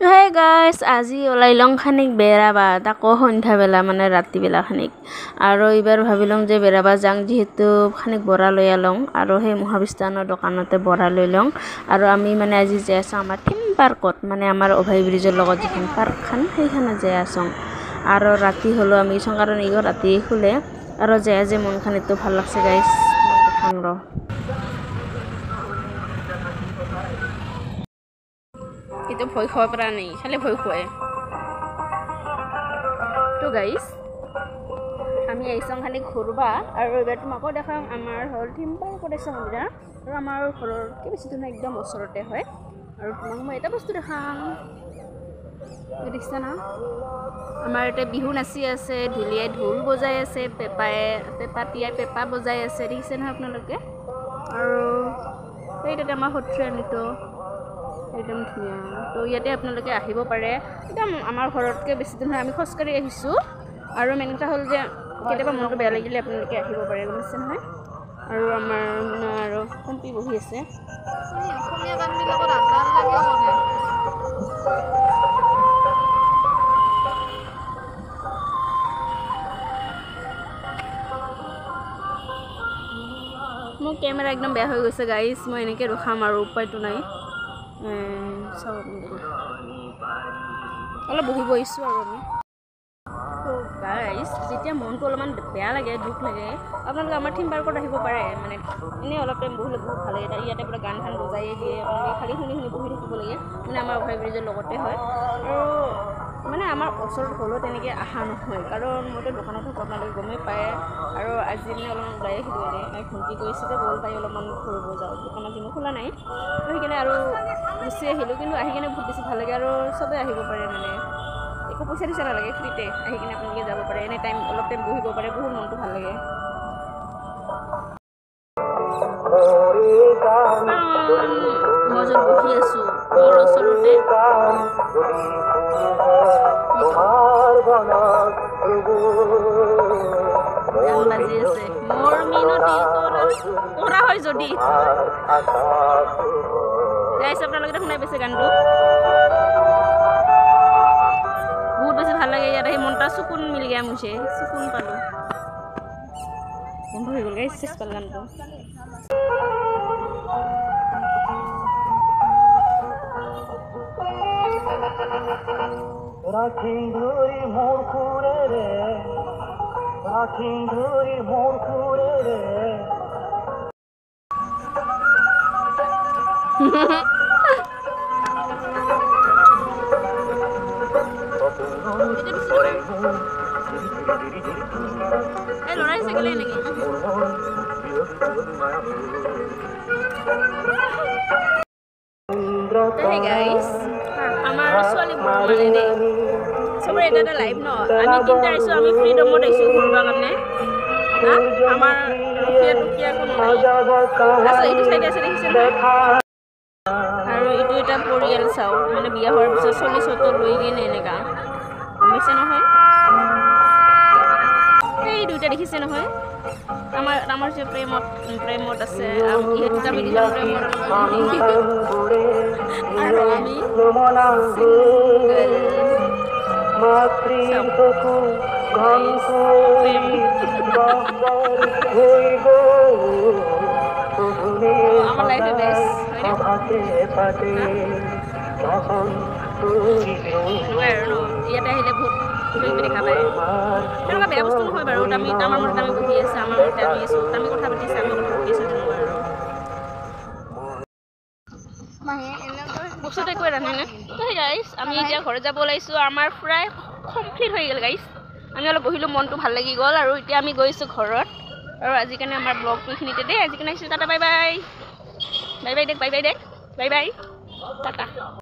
Hey guys, আজি ওলাই লং খানিক বেৰাবা তাকো সন্ধ্যা বেলা মানে ৰাতি বেলা খানিক আৰু এবাৰ ভাবিলং যে বেৰাবা যাং যেহেতু খানিক বৰা লৈ আলং আৰু সেই মহাবিস্তানৰ দোকানতে বৰা লৈ লং আৰু আমি মানে আজি যাই আছো আমাৰ থিম পাৰ্কত মানে আমাৰ অভাই ব্ৰিজৰ লগত যিখন পাৰ্ক খান সেইখানে যাই আছো আৰু ৰাতি হলো আমি সংকাৰণ ইগো ৰাতি খুলে আৰু যাই যে মন খানিতো ভাল লাগছে গাইস দেখাং ৰ itu ভয় খাওয়া পড়া নেই খালি ভয় খায় তো গাইস আমি আইসং খালি ঘুরবা আৰু এবাৰ তোমাকো দেখাম আমাৰ হল থিম পাৰ্কত আইসং আমৰা আৰু আমাৰ ঘৰৰ কি বেছি দূৰ একদম ওচৰতে হয় আৰু তোমাক মই এটা বস্তু দেখাম দেখিছা না আমাৰ এটা বিহু নাচি আছে ঢুলিয়াই ঢোল বজাই আছে পেপাটিয়াই পেপা বজাই আছে দেখিছে না আপোনালোকে আৰু এইটা আমাৰ সত্ৰীয়া নৃত্য একদম ধুনীয়া তো ইয়াতে আপোনালোকে আহিব পাৰে একদম আমাৰ ঘৰতকৈ বেছি দিন আমি খোজকাঢ়ি আহিছোঁ আৰু মেইন কথা হ'ল যে কেতিয়াবা মনটো বেয়া লাগিলে আপোনালোকে আহিব পাৰে গমছে নহয় আৰু আমাৰ আৰু কম্পি বহি আছে অসমীয়া গানবিলাকত আজাৰ লাগে মনে মোৰ কেমেৰা একদম বেয়া হৈ গৈছে গাইছ মই এনেকৈ ৰখাম আৰু উপায়টো নাই অলপ বহিব আহিছোঁ আৰু আমি তো গাইছ যেতিয়া মনটো অলপমান বেয়া লাগে দুখ লাগে আপোনালোকে আমাৰ থিম পাৰ্কত আহিব পাৰে মানে এনেই অলপ টাইম বহিলে বহুত ভাল লাগে ইয়াতে পুৰা গান চান বজাই দিয়ে আপোনালোকে খালি শুনি বহি থাকিব লাগে মানে আমাৰ অভাই ব্ৰিজৰ লগতে হয় আৰু মানে আমাৰ ওচৰত হ'লেও তেনেকৈ অহা নহয় কাৰণ মইতো দোকানত থাকোঁ আপোনালোকে গমেই পায় আৰু আজি মানে অলপমান ওলাই আহিলোঁ এনেই ভণ্টি কৈছে যে বল পাই অলপমান ফুৰিব যাওঁ দোকানত যিনো খোলা নাই তো সেইকাৰণে আৰু গুচি আহিলোঁ কিন্তু আহি কিনে বহুত বেছি ভাল লাগে আৰু চবেই আহিব পাৰে মানে একো পইচা দিছে নালাগে ফ্ৰীতে আহি কিনে আপোনালোকে যাব পাৰে এনে টাইম অলপ টাইম বহিব পাৰে বহুত মনটো ভাল লাগে মই য'ত বহি আছোঁ মোৰ ওচৰতে বাজি আছে মোৰ মিনতি তোৰা হয় যদি গাইছ আপোনালোকে শুনাই পাইছে গানটো বহুত বেছি ভাল লাগে ইয়াত আহি মনটা চকুন মিলি গিয়া মুছে চকুন পালোঁ বন্ধ হৈ গ'ল গাইছ চেষ্টা পাল গানটো রাখিং ধরি মোর খুরে রে রাখিং ধরি মোর খুরে রে এই লৰাই চাইকেলে নেকি Hey guys, আমাৰ ছোৱালী মানে দেই চবৰে এটা লাইভ ন আমি তিনিটা আহিছোঁ আমি ফ্ৰীডমত আহিছোঁ ঘূৰিবৰ কাৰণে আমাৰ ৰখীয়া টকীয়া কোনো নাই আছে এইটো চাইডে আছে দেখিছে আৰু এইটো এটা পৰিয়াল চাওঁ মানে বিয়া হোৱাৰ পিছত 40 লৈ কিনে এনেকুৱা গমছে নহয় এই দুইটা দেখিছে নহয় আমাৰ যে প্ৰেমত আছে ইহঁত আমি দুজন প্ৰেমত আৰু আমি আমাৰ লাইফে বেস্ট ইয়াতে আহিলে বহুত দেখা পায় তেনেকুৱা বেয়া বস্তু নহয় বাৰু আমি আমাৰ মতে আমি বহি আছোঁ আমাৰ মতে আমি আছোঁ আমি কথা পাতিছোঁ আমি কথা পাতিছোঁ তেনেকুৱা আৰু বস্তুটো একোৱে ৰান্ধে নে তো সেই গাইছ আমি এতিয়া ঘৰত যাব ওলাইছোঁ আমাৰ প্ৰায় কমপ্লিট হৈ গ'ল গাইছ আমি অলপ বহিলোঁ মনটো ভাল লাগি গ'ল আৰু এতিয়া আমি গৈছোঁ ঘৰত আৰু আজি কাৰণে আমাৰ ব্লগটো এইখিনিতে দেই আজি কাৰণে আহিছোঁ tata bye bye bye bye দেখ বাই বাই দেখ বাই বাই টাটা